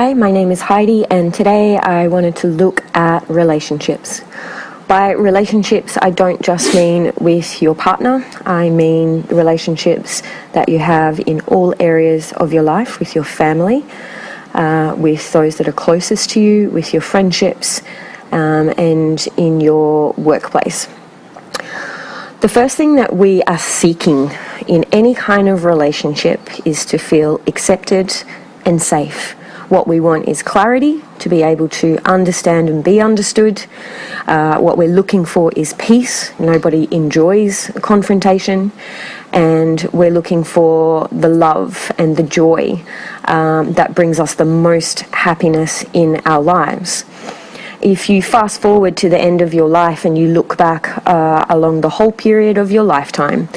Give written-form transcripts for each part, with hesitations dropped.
Hi, my name is Heidi, and today I wanted to look at relationships. By relationships, I don't just mean with your partner. I mean relationships that you have in all areas of your life, with your family, with those that are closest to you, with your friendships, and in your workplace. The first thing that we are seeking in any kind of relationship is to feel accepted and safe. What we want is clarity, to be able to understand and be understood. What we're looking for is peace. Nobody enjoys confrontation. And we're looking for the love and the joy that brings us the most happiness in our lives. If you fast forward to the end of your life and you look back along the whole period of your lifetime,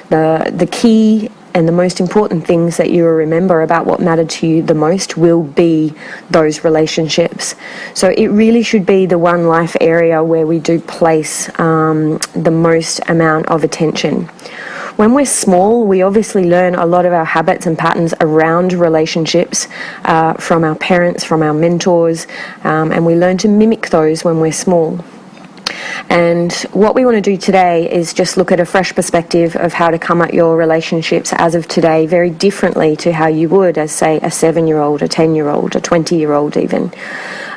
the key and the most important things that you will remember about what mattered to you the most will be those relationships. So it really should be the one life area where we do place the most amount of attention. When we're small, we obviously learn a lot of our habits and patterns around relationships from our parents, from our mentors, and we learn to mimic those when we're small. And what we want to do today is just look at a fresh perspective of how to come at your relationships as of today very differently to how you would as, say, a 7-year-old, a 10-year-old, a 20-year-old even.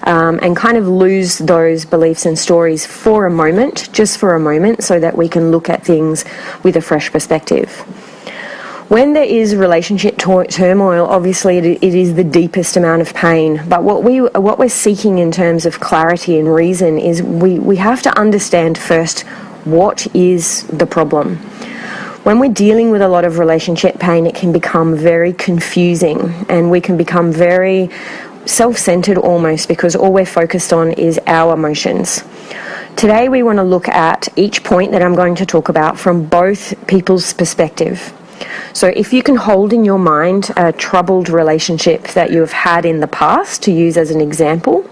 And kind of lose those beliefs and stories for a moment, just for a moment, so that we can look at things with a fresh perspective. When there is relationship turmoil, obviously it is the deepest amount of pain. But what we're seeking in terms of clarity and reason is we have to understand first what is the problem. When we're dealing with a lot of relationship pain, it can become very confusing, and we can become very self-centered almost, because all we're focused on is our emotions. Today we want to look at each point that I'm going to talk about from both people's perspective. So if you can hold in your mind a troubled relationship that you have had in the past, to use as an example,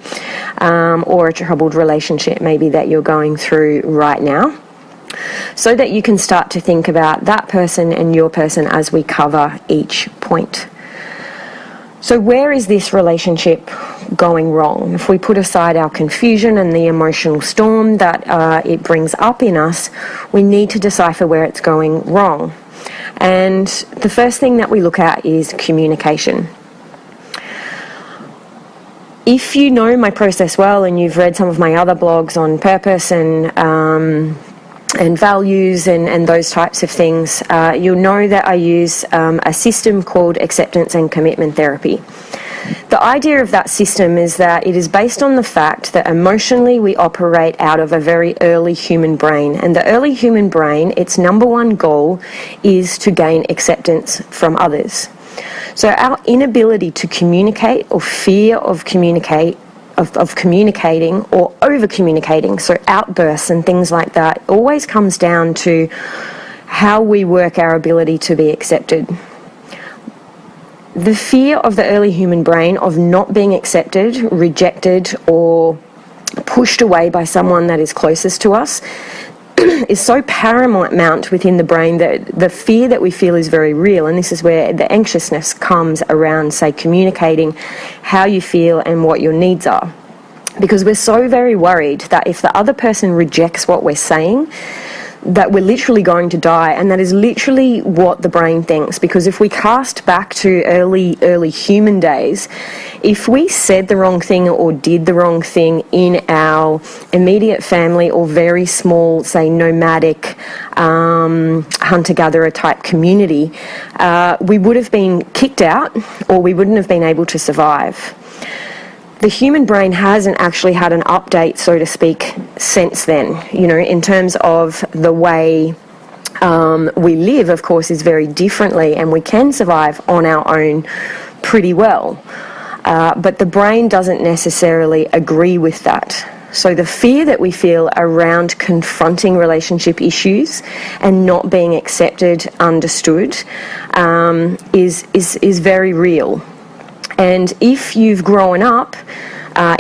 or a troubled relationship maybe that you're going through right now, so that you can start to think about that person and your person as we cover each point. So where is this relationship going wrong? If we put aside our confusion and the emotional storm that it brings up in us, we need to decipher where it's going wrong. And the first thing that we look at is communication. If you know my process well and you've read some of my other blogs on purpose and values and those types of things, you'll know that I use a system called acceptance and commitment therapy. The idea of that system is that it is based on the fact that emotionally we operate out of a very early human brain. And the early human brain, its number one goal is to gain acceptance from others. So our inability to communicate, or fear of communicating or over-communicating, so outbursts and things like that, always comes down to how we work our ability to be accepted. The fear of the early human brain of not being accepted, rejected, or pushed away by someone that is closest to us is so paramount within the brain that the fear that we feel is very real. And this is where the anxiousness comes around, say, communicating how you feel and what your needs are. Because we're so very worried that if the other person rejects what we're saying, that we're literally going to die. And that is literally what the brain thinks, because if we cast back to early human days, if we said the wrong thing or did the wrong thing in our immediate family or very small, say, nomadic hunter-gatherer type community, we would have been kicked out, or we wouldn't have been able to survive. The human brain hasn't actually had an update, so to speak, since then. You know, in terms of the way we live, of course, is very differently, and we can survive on our own pretty well. But the brain doesn't necessarily agree with that. So the fear that we feel around confronting relationship issues and not being accepted, understood, is very real. And if you've grown up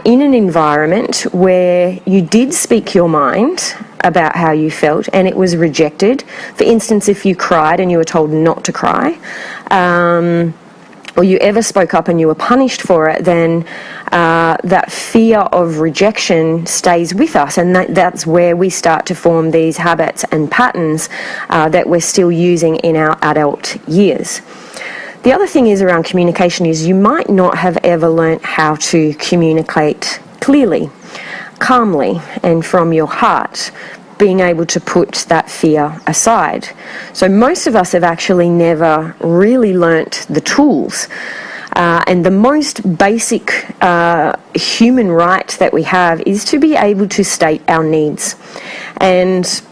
in an environment where you did speak your mind about how you felt and it was rejected, for instance, if you cried and you were told not to cry, or you ever spoke up and you were punished for it, then that fear of rejection stays with us, and that's where we start to form these habits and patterns that we're still using in our adult years. The other thing is around communication is you might not have ever learnt how to communicate clearly, calmly, and from your heart, being able to put that fear aside. So most of us have actually never really learnt the tools. And the most basic human right that we have is to be able to state our needs. And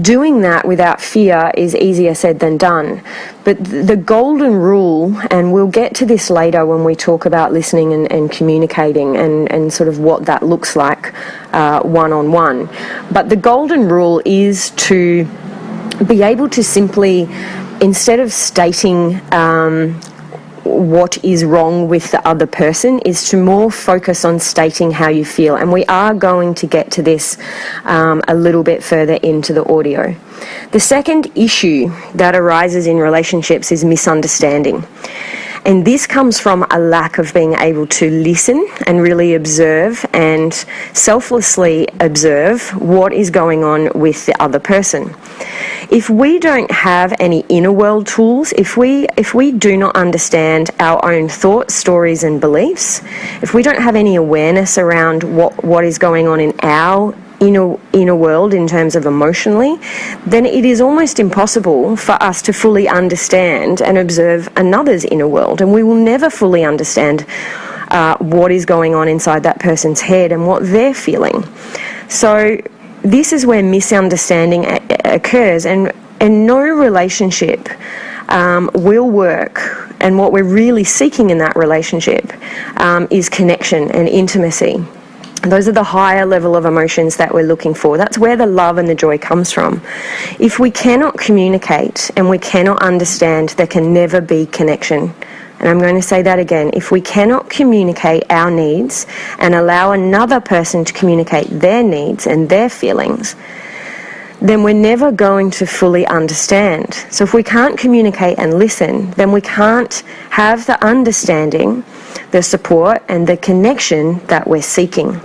doing that without fear is easier said than done. But the golden rule, and we'll get to this later when we talk about listening and communicating and sort of what that looks like one-on-one. But the golden rule is to be able to simply, instead of stating what is wrong with the other person, is to more focus on stating how you feel. And we are going to get to this a little bit further into the audio. The second issue that arises in relationships is misunderstanding. And this comes from a lack of being able to listen and really observe and selflessly observe what is going on with the other person. If we don't have any inner world tools, if we do not understand our own thoughts, stories and beliefs, if we don't have any awareness around what is going on in our inner world in terms of emotionally, then it is almost impossible for us to fully understand and observe another's inner world, and we will never fully understand what is going on inside that person's head and what they're feeling. So this is where misunderstanding occurs, and no relationship will work, and what we're really seeking in that relationship is connection and intimacy. Those are the higher level of emotions that we're looking for. That's where the love and the joy comes from. If we cannot communicate and we cannot understand, there can never be connection. And I'm going to say that again. If we cannot communicate our needs and allow another person to communicate their needs and their feelings, then we're never going to fully understand. So if we can't communicate and listen, then we can't have the understanding, the support and the connection that we're seeking.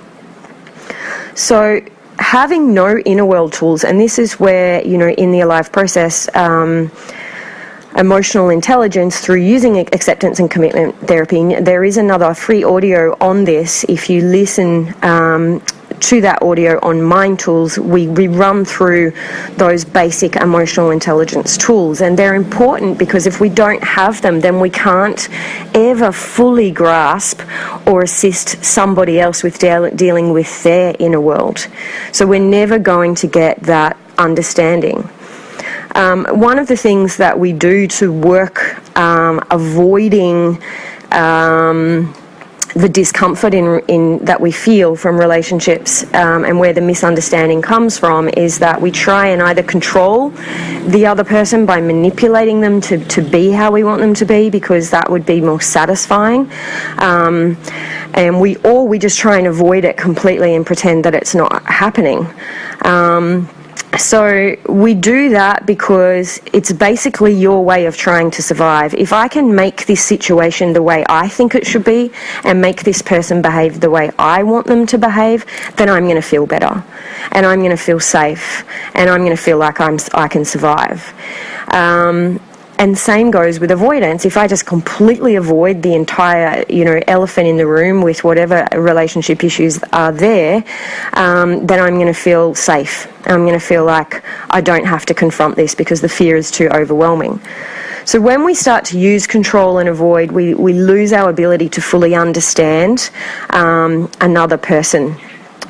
So having no inner world tools, and this is where, in the Alive process, emotional intelligence through using acceptance and commitment therapy, there is another free audio on this. If you listen to that audio on Mind Tools, we run through those basic emotional intelligence tools, and they're important because if we don't have them, then we can't ever fully grasp or assist somebody else with dealing with their inner world. So we're never going to get that understanding. One of the things that we do to work avoiding the discomfort in that we feel from relationships and where the misunderstanding comes from is that we try and either control the other person by manipulating them to be how we want them to be, because that would be more satisfying, and we just try and avoid it completely and pretend that it's not happening. So we do that because it's basically your way of trying to survive. If I can make this situation the way I think it should be and make this person behave the way I want them to behave, then I'm going to feel better and I'm going to feel safe and I'm going to feel like I can survive. And same goes with avoidance. If I just completely avoid the entire, elephant in the room with whatever relationship issues are there, then I'm going to feel safe. I'm going to feel like I don't have to confront this because the fear is too overwhelming. So when we start to use control and avoid, we lose our ability to fully understand another person.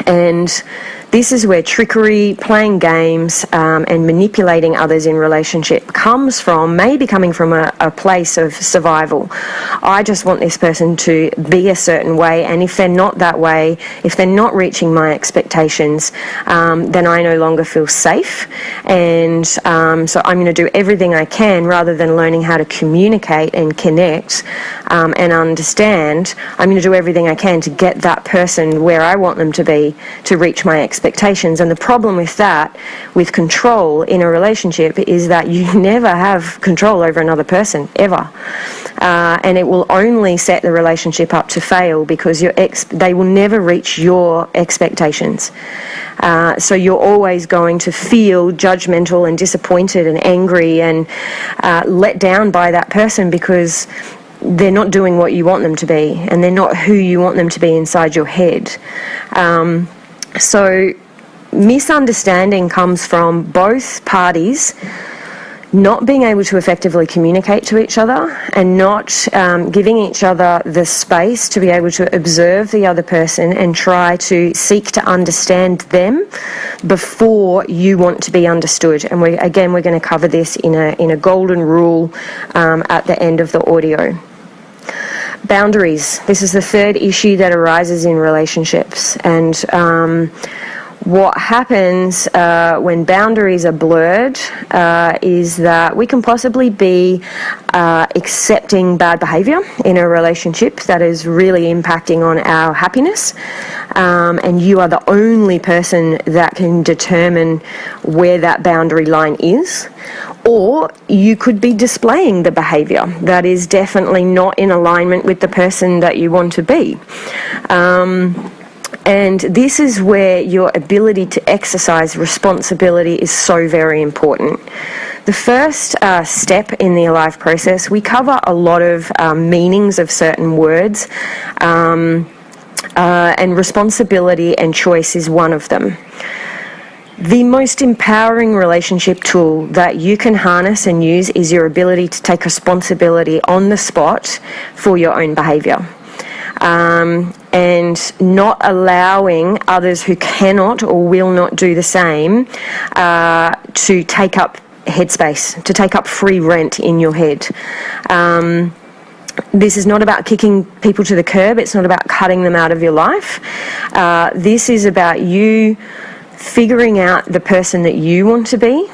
And this is where trickery, playing games, and manipulating others in relationship comes from, maybe coming from a place of survival. I just want this person to be a certain way, and if they're not that way, if they're not reaching my expectations, then I no longer feel safe. And so I'm going to do everything I can, rather than learning how to communicate and connect and understand. I'm going to do everything I can to get that person where I want them to be ability to reach my expectations. And the problem with that, with control in a relationship, is that you never have control over another person, ever. And it will only set the relationship up to fail, because they will never reach your expectations. So you're always going to feel judgmental and disappointed and angry and let down by that person, because they're not doing what you want them to be, and they're not who you want them to be inside your head. So misunderstanding comes from both parties not being able to effectively communicate to each other, and not giving each other the space to be able to observe the other person and try to seek to understand them before you want to be understood. And we're going to cover this in a golden rule at the end of the audio. Boundaries. This is the third issue that arises in relationships, and what happens when boundaries are blurred is that we can possibly be accepting bad behaviour in a relationship that is really impacting on our happiness, and you are the only person that can determine where that boundary line is. Or you could be displaying the behaviour that is definitely not in alignment with the person that you want to be. And this is where your ability to exercise responsibility is so very important. The first step in the Alive process, we cover a lot of meanings of certain words, and responsibility and choice is one of them. The most empowering relationship tool that you can harness and use is your ability to take responsibility on the spot for your own behaviour. And not allowing others who cannot or will not do the same to take up headspace, to take up free rent in your head. This is not about kicking people to the curb. It's not about cutting them out of your life. This is about you figuring out the person that you want to be.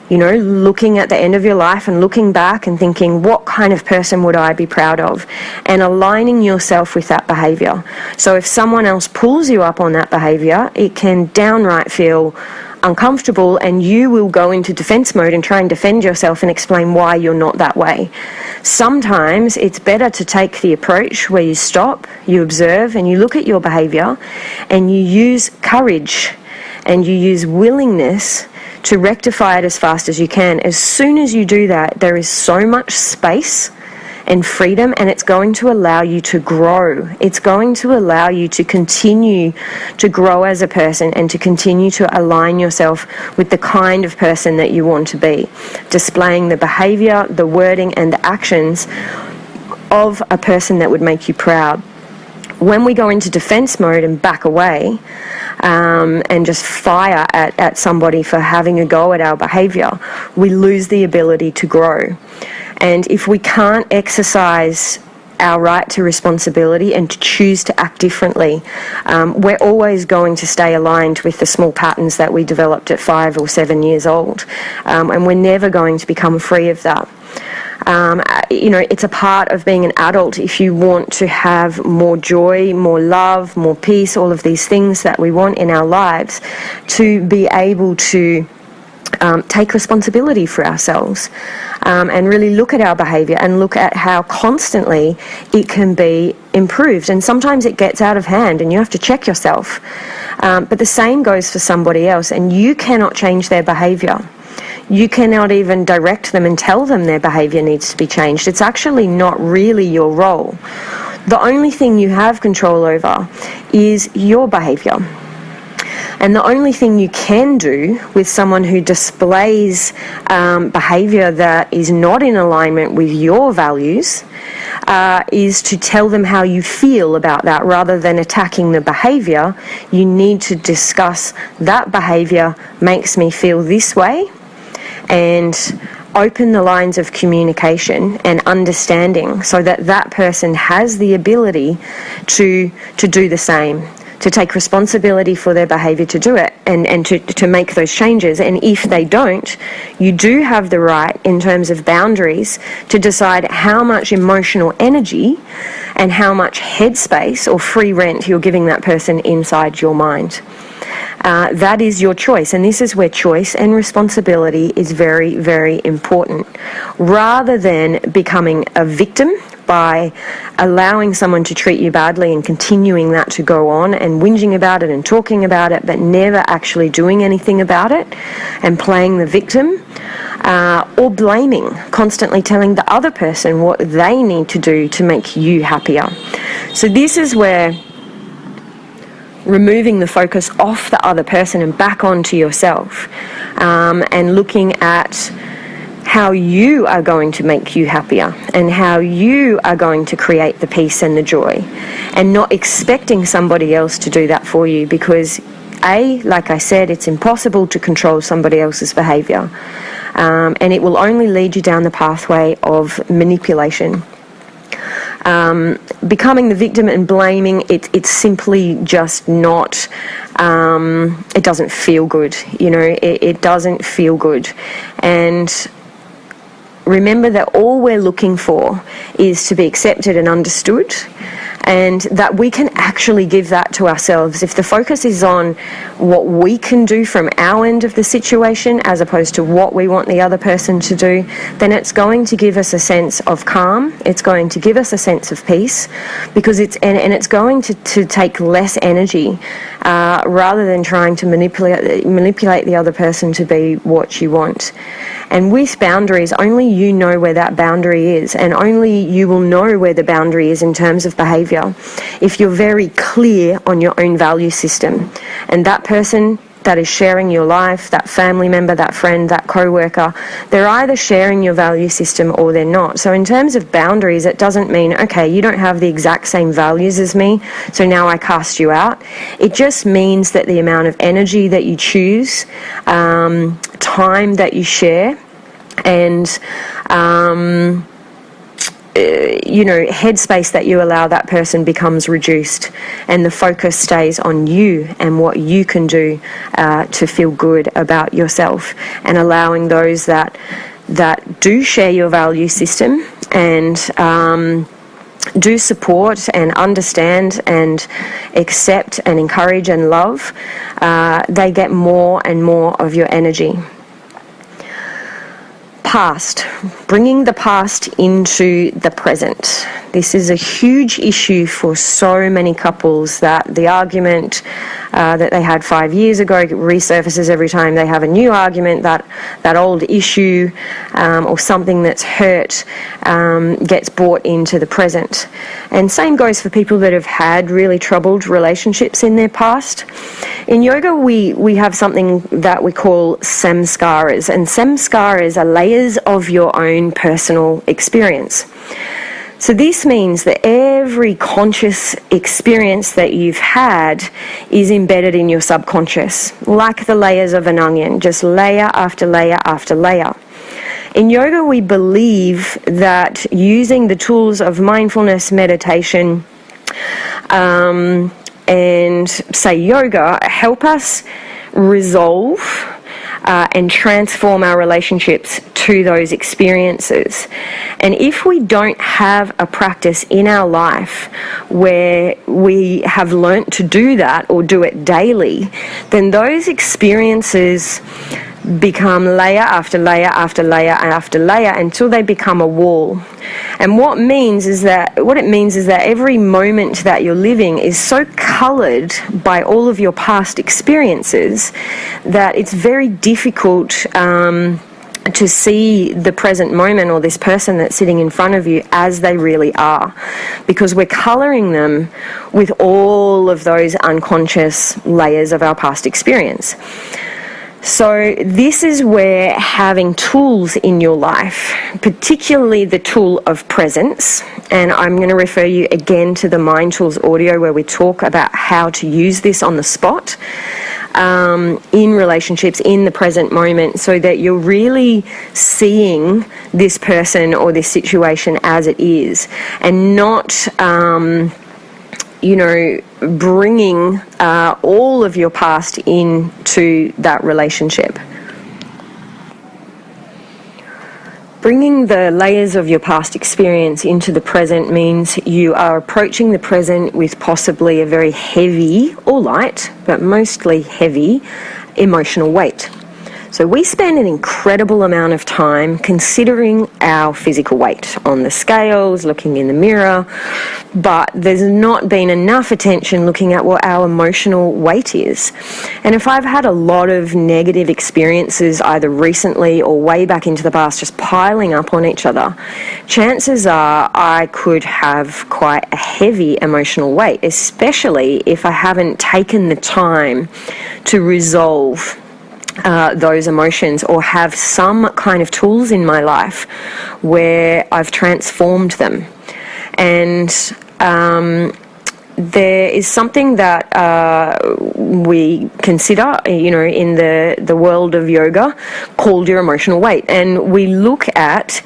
You know, looking at the end of your life and looking back and thinking, what kind of person would I be proud of? And aligning yourself with that behaviour. So if someone else pulls you up on that behaviour, it can downright feel uncomfortable, and you will go into defence mode and try and defend yourself and explain why you're not that way. Sometimes it's better to take the approach where you stop, you observe, and you look at your behaviour, and you use courage and you use willingness to rectify it as fast as you can. As soon as you do that, there is so much space and freedom, and it's going to allow you to grow. It's going to allow you to continue to grow as a person and to continue to align yourself with the kind of person that you want to be, displaying the behaviour, the wording and the actions of a person that would make you proud. When we go into defence mode and back away and just fire at somebody for having a go at our behaviour, we lose the ability to grow. And if we can't exercise our right to responsibility and to choose to act differently, we're always going to stay aligned with the small patterns that we developed at 5 or 7 years old, and we're never going to become free of that. You know, it's a part of being an adult. If you want to have more joy, more love, more peace, all of these things that we want in our lives, to be able to take responsibility for ourselves, and really look at our behaviour and look at how constantly it can be improved. And sometimes it gets out of hand and you have to check yourself. But the same goes for somebody else, and you cannot change their behaviour. You cannot even direct them and tell them their behaviour needs to be changed. It's actually not really your role. The only thing you have control over is your behaviour. And the only thing you can do with someone who displays behaviour that is not in alignment with your values is to tell them how you feel about that. Rather than attacking the behaviour, you need to discuss that behaviour makes me feel this way, and open the lines of communication and understanding so that that person has the ability to do the same. to take responsibility for their behaviour to do it and to make those changes. And if they don't, you do have the right, in terms of boundaries, to decide how much emotional energy and how much headspace or free rent you're giving that person inside your mind. That is your choice, and this is where choice and responsibility is very, very important. Rather than becoming a victim by allowing someone to treat you badly and continuing that to go on and whinging about it and talking about it, but never actually doing anything about it and playing the victim, or blaming, constantly telling the other person what they need to do to make you happier. So this is where removing the focus off the other person and back onto yourself, and looking at how you are going to make you happier and how you are going to create the peace and the joy, and not expecting somebody else to do that for you, because like I said, it's impossible to control somebody else's behaviour, and it will only lead you down the pathway of manipulation. Becoming the victim and blaming, it's simply just not, it doesn't feel good, it doesn't feel good. And remember that all we're looking for is to be accepted and understood, and that we can actually give that to ourselves. If the focus is on what we can do from our end of the situation as opposed to what we want the other person to do, then it's going to give us a sense of calm, it's going to give us a sense of peace, because it's going to take less energy, rather than trying to manipulate the other person to be what you want. And with boundaries, only you know where that boundary is, and only you will know where the boundary is in terms of behaviour if you're very clear on your own value system. And that person that is sharing your life, that family member, that friend, that co-worker, they're either sharing your value system or they're not. So in terms of boundaries, it doesn't mean, okay, you don't have the exact same values as me, so now I cast you out. It just means that the amount of energy that you choose, time that you share, and headspace that you allow that person becomes reduced, and the focus stays on you and what you can do to feel good about yourself, and allowing those that do share your value system and do support and understand and accept and encourage and love, they get more and more of your energy. Past, bringing the past into the present. This is a huge issue for so many couples, that the argument that they had 5 years ago resurfaces every time they have a new argument. That old issue or something that's hurt gets brought into the present. And same goes for people that have had really troubled relationships in their past. In yoga, we have something that we call samskaras, and samskaras are layers of your own personal experience. So this means that every conscious experience that you've had is embedded in your subconscious, like the layers of an onion, just layer after layer after layer. In yoga, we believe that using the tools of mindfulness, meditation, and say yoga help us resolve and transform our relationships to those experiences. And if we don't have a practice in our life where we have learnt to do that or do it daily, then those experiences become layer after layer after layer after layer until they become a wall. And what it means is that every moment that you're living is so coloured by all of your past experiences that it's very difficult to see the present moment or this person that's sitting in front of you as they really are, because we're colouring them with all of those unconscious layers of our past experience. So this is where having tools in your life, particularly the tool of presence, and I'm going to refer you again to the Mind Tools audio where we talk about how to use this on the spot in relationships in the present moment, so that you're really seeing this person or this situation as it is, and not bringing all of your past into that relationship. Bringing the layers of your past experience into the present means you are approaching the present with possibly a very heavy or light, but mostly heavy, emotional weight. So we spend an incredible amount of time considering our physical weight on the scales, looking in the mirror, but there's not been enough attention looking at what our emotional weight is. And if I've had a lot of negative experiences either recently or way back into the past just piling up on each other, chances are I could have quite a heavy emotional weight, especially if I haven't taken the time to resolve those emotions or have some kind of tools in my life where I've transformed them. And there is something that we consider, in the world of yoga called your emotional weight. And we look at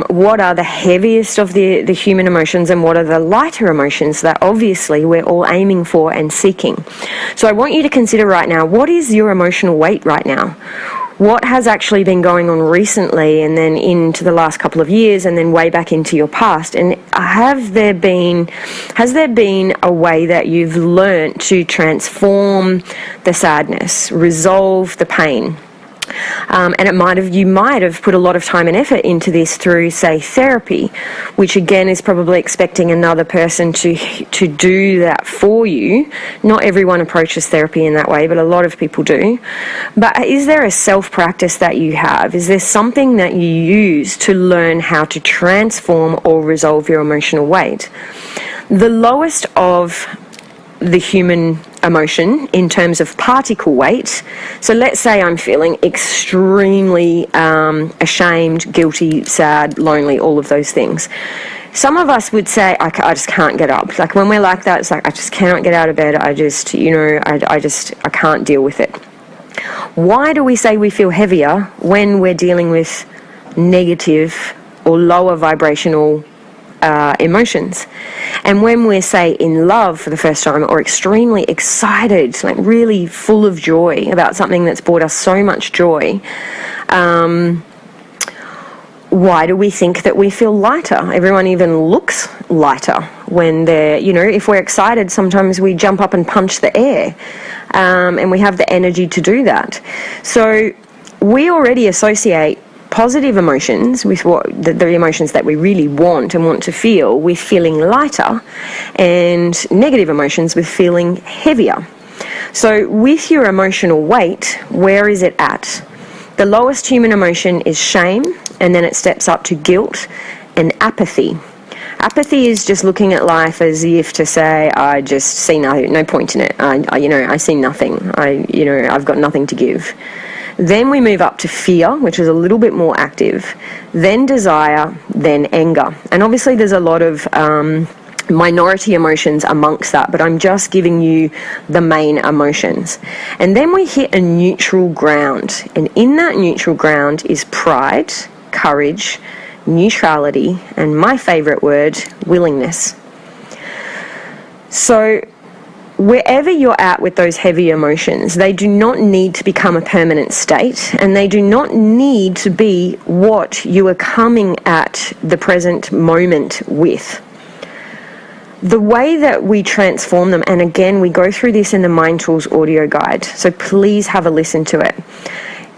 what are the heaviest of the human emotions and what are the lighter emotions that obviously we're all aiming for and seeking. So I want you to consider right now, what is your emotional weight right now? What has actually been going on recently and then into the last couple of years and then way back into your past? And has there been a way that you've learnt to transform the sadness, resolve the pain? And you might have put a lot of time and effort into this through, say, therapy, which again is probably expecting another person to do that for you. Not everyone approaches therapy in that way, but a lot of people do. But is there a self-practice that you have? Is there something that you use to learn how to transform or resolve your emotional weight? The lowest of the human emotion in terms of particle weight. So let's say I'm feeling extremely ashamed, guilty, sad, lonely, all of those things. Some of us would say, I just can't get up. Like when we're like that, it's like, I just cannot get out of bed. I can't deal with it. Why do we say we feel heavier when we're dealing with negative or lower vibrational emotions? And when we're, say, in love for the first time or extremely excited, like really full of joy about something that's brought us so much joy, why do we think that we feel lighter? Everyone even looks lighter when they're, if we're excited, sometimes we jump up and punch the air, and we have the energy to do that. So we already associate positive emotions with what the emotions that we really want and want to feel with feeling lighter, and negative emotions with feeling heavier. So with your emotional weight, where is it at? The lowest human emotion is shame, and then it steps up to guilt and apathy. Apathy is just looking at life as if to say, I just see no point in it. I see nothing. I've got nothing to give. Then we move up to fear, which is a little bit more active, then desire, then anger. And obviously there's a lot of minority emotions amongst that, but I'm just giving you the main emotions. And then we hit a neutral ground. And in that neutral ground is pride, courage, neutrality, and my favorite word, willingness. So wherever you're at with those heavy emotions, they do not need to become a permanent state, and they do not need to be what you are coming at the present moment with. The way that we transform them, and again, we go through this in the Mind Tools audio guide, so please have a listen to it,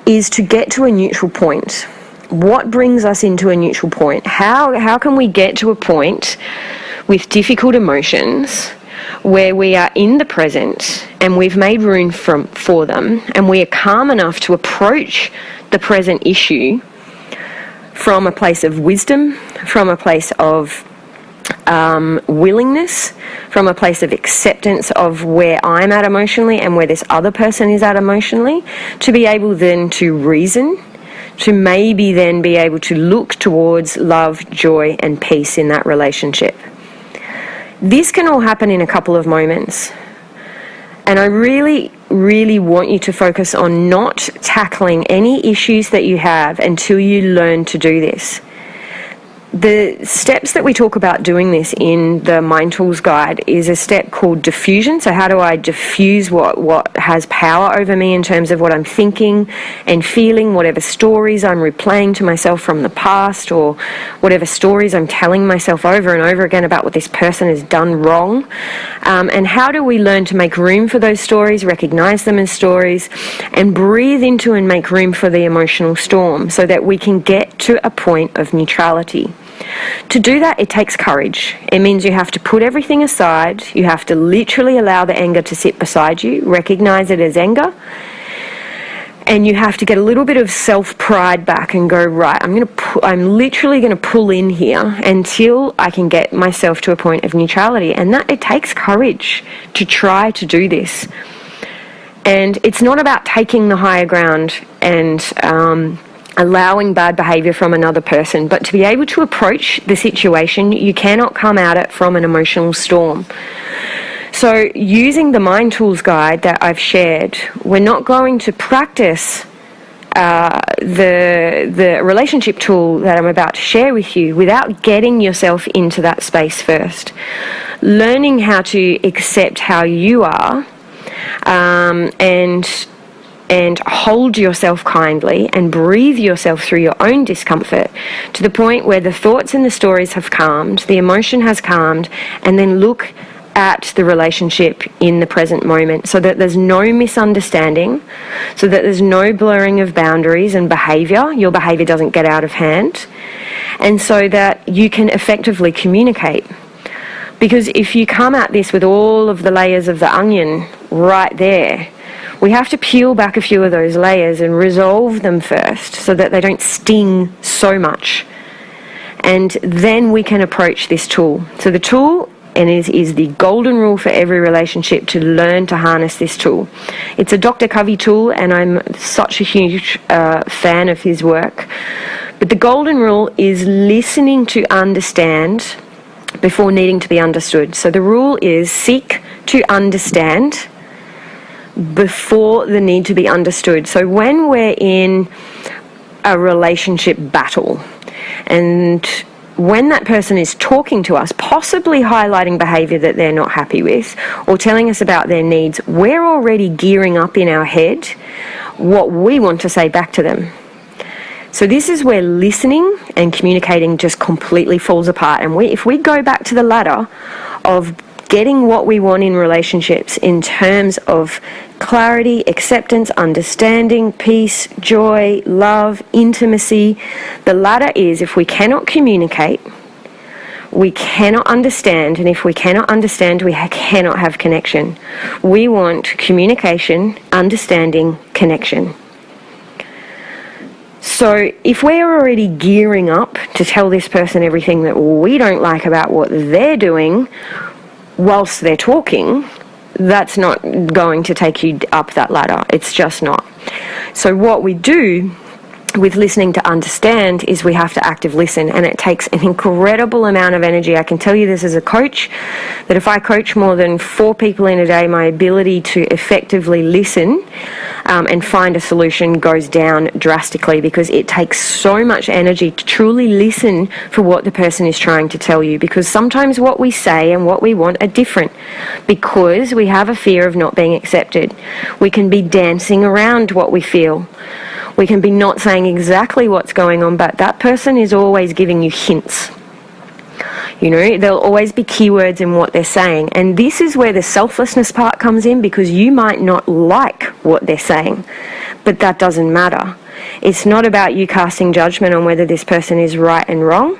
is to get to a neutral point. What brings us into a neutral point? How can we get to a point with difficult emotions where we are in the present and we've made room for them, and we are calm enough to approach the present issue from a place of wisdom, from a place of willingness, from a place of acceptance of where I'm at emotionally and where this other person is at emotionally, to be able then to reason, to maybe then be able to look towards love, joy, and peace in that relationship. This can all happen in a couple of moments. And I really, really want you to focus on not tackling any issues that you have until you learn to do this. The steps that we talk about doing this in the Mind Tools guide is a step called diffusion. So how do I diffuse what has power over me in terms of what I'm thinking and feeling, whatever stories I'm replaying to myself from the past, or whatever stories I'm telling myself over and over again about what this person has done wrong. And how do we learn to make room for those stories, recognize them as stories, and breathe into and make room for the emotional storm so that we can get to a point of neutrality. To do that, it takes courage. It means you have to put everything aside. You have to literally allow the anger to sit beside you, recognize it as anger, and you have to get a little bit of self-pride back and go, right, I'm literally going to pull in here until I can get myself to a point of neutrality. And that it takes courage to try to do this. And it's not about taking the higher ground and allowing bad behaviour from another person, but to be able to approach the situation, you cannot come at it from an emotional storm. So using the Mind Tools guide that I've shared, we're not going to practice the relationship tool that I'm about to share with you without getting yourself into that space first. Learning how to accept how you are, and hold yourself kindly and breathe yourself through your own discomfort to the point where the thoughts and the stories have calmed, the emotion has calmed, and then look at the relationship in the present moment so that there's no misunderstanding, so that there's no blurring of boundaries and behaviour. Your behaviour doesn't get out of hand, and so that you can effectively communicate. Because if you come at this with all of the layers of the onion right there, we have to peel back a few of those layers and resolve them first so that they don't sting so much. And then we can approach this tool. So the tool is the golden rule for every relationship to learn to harness this tool. It's a Dr. Covey tool, and I'm such a huge fan of his work. But the golden rule is listening to understand before needing to be understood. So the rule is seek to understand before the need to be understood. So when we're in a relationship battle, and when that person is talking to us, possibly highlighting behaviour that they're not happy with, or telling us about their needs, we're already gearing up in our head what we want to say back to them. So this is where listening and communicating just completely falls apart. And if we go back to the ladder of getting what we want in relationships in terms of clarity, acceptance, understanding, peace, joy, love, intimacy, the ladder is, if we cannot communicate, we cannot understand, and if we cannot understand, we cannot have connection. We want communication, understanding, connection. So if we're already gearing up to tell this person everything that we don't like about what they're doing whilst they're talking, that's not going to take you up that ladder. It's just not. So what we do with listening to understand is we have to actively listen, and it takes an incredible amount of energy. I can tell you this as a coach, that if I coach more than 4 people in a day, my ability to effectively listen and find a solution goes down drastically, because it takes so much energy to truly listen for what the person is trying to tell you, because sometimes what we say and what we want are different because we have a fear of not being accepted. We can be dancing around what we feel. We can be not saying exactly what's going on, but that person is always giving you hints. You know, there'll always be keywords in what they're saying. And this is where the selflessness part comes in, because you might not like what they're saying, but that doesn't matter. It's not about you casting judgment on whether this person is right and wrong.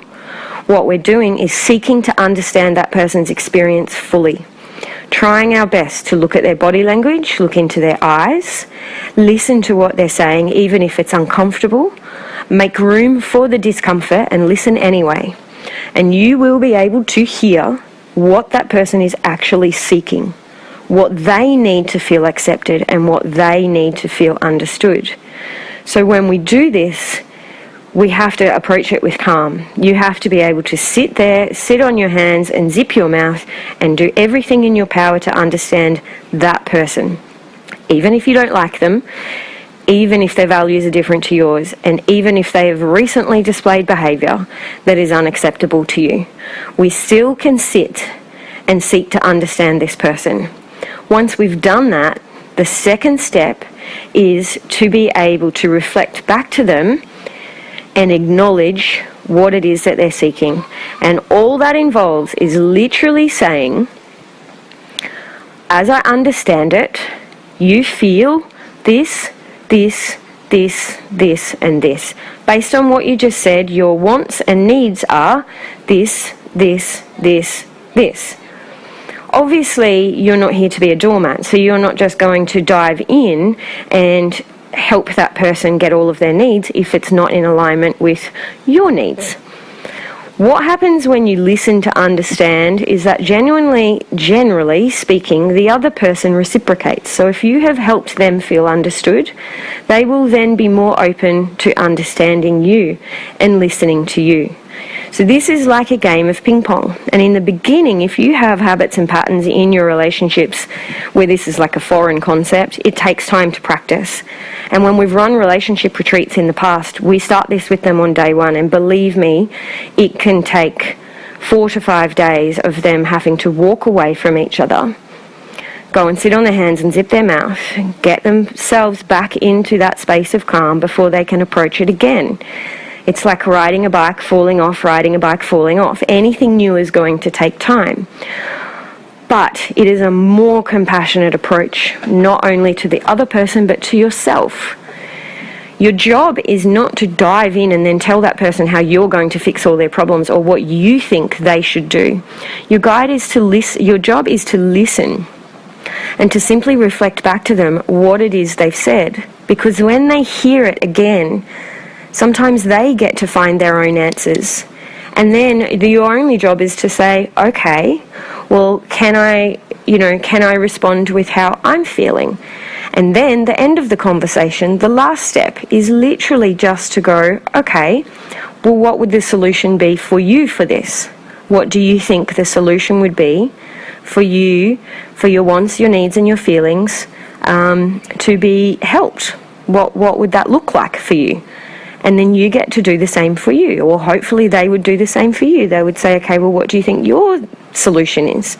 What we're doing is seeking to understand that person's experience fully. Trying our best to look at their body language, look into their eyes, listen to what they're saying, even if it's uncomfortable, make room for the discomfort and listen anyway. And you will be able to hear what that person is actually seeking, what they need to feel accepted and what they need to feel understood. So when we do this, we have to approach it with calm. You have to be able to sit there, sit on your hands and zip your mouth and do everything in your power to understand that person. Even if you don't like them, even if their values are different to yours, and even if they have recently displayed behaviour that is unacceptable to you. We still can sit and seek to understand this person. Once we've done that, the second step is to be able to reflect back to them and acknowledge what it is that they're seeking. And all that involves is literally saying, as I understand it, you feel this, this, this, and this. Based on what you just said, your wants and needs are this, this, this, this. Obviously, you're not here to be a doormat, so you're not just going to dive in and help that person get all of their needs if it's not in alignment with your needs. What happens when you listen to understand is that generally speaking, the other person reciprocates. So if you have helped them feel understood, they will then be more open to understanding you and listening to you. So this is like a game of ping pong. And in the beginning, if you have habits and patterns in your relationships where this is like a foreign concept, it takes time to practice. And when we've run relationship retreats in the past, we start this with them on day one. And believe me, it can take 4 to 5 days of them having to walk away from each other, go and sit on their hands and zip their mouth, get themselves back into that space of calm before they can approach it again. It's like riding a bike, falling off, riding a bike, falling off. Anything new is going to take time. But it is a more compassionate approach, not only to the other person, but to yourself. Your job is not to dive in and then tell that person how you're going to fix all their problems or what you think they should do. Your job is to listen and to simply reflect back to them what it is they've said. Because when they hear it again, sometimes they get to find their own answers. And then your only job is to say, okay, well, can I respond with how I'm feeling? And then the end of the conversation, the last step is literally just to go, okay, well, what would the solution be for you for this? What do you think the solution would be for you, for your wants, your needs, and your feelings to be helped? What would that look like for you? And then you get to do the same for you, or hopefully they would do the same for you. They would say, okay, well, what do you think your solution is?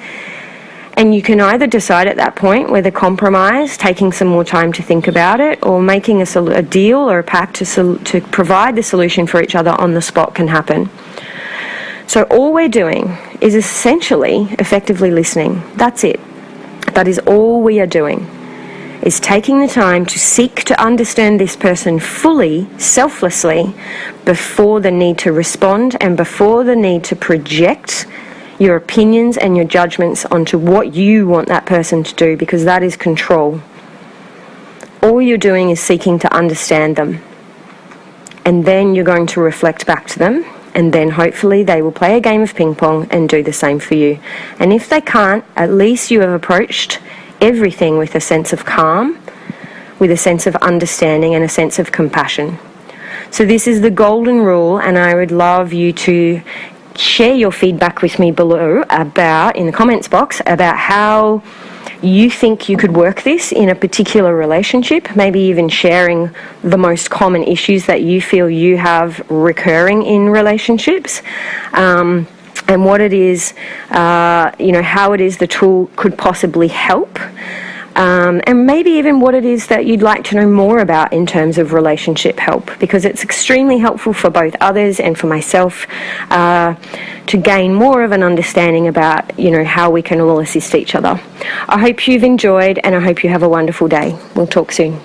And you can either decide at that point whether compromise, taking some more time to think about it, or making a deal or a pact to provide the solution for each other on the spot can happen. So all we're doing is essentially effectively listening. That's it. That is all we are doing, is taking the time to seek to understand this person fully, selflessly, before the need to respond and before the need to project your opinions and your judgments onto what you want that person to do, because that is control. All you're doing is seeking to understand them. And then you're going to reflect back to them, and then hopefully they will play a game of ping pong and do the same for you. And if they can't, at least you have approached everything with a sense of calm, with a sense of understanding and a sense of compassion. So this is the golden rule, and I would love you to share your feedback with me below in the comments box about how you think you could work this in a particular relationship, maybe even sharing the most common issues that you feel you have recurring in relationships. And what it is, how it is the tool could possibly help. And maybe even what it is that you'd like to know more about in terms of relationship help, because it's extremely helpful for both others and for myself to gain more of an understanding about, how we can all assist each other. I hope you've enjoyed, and I hope you have a wonderful day. We'll talk soon.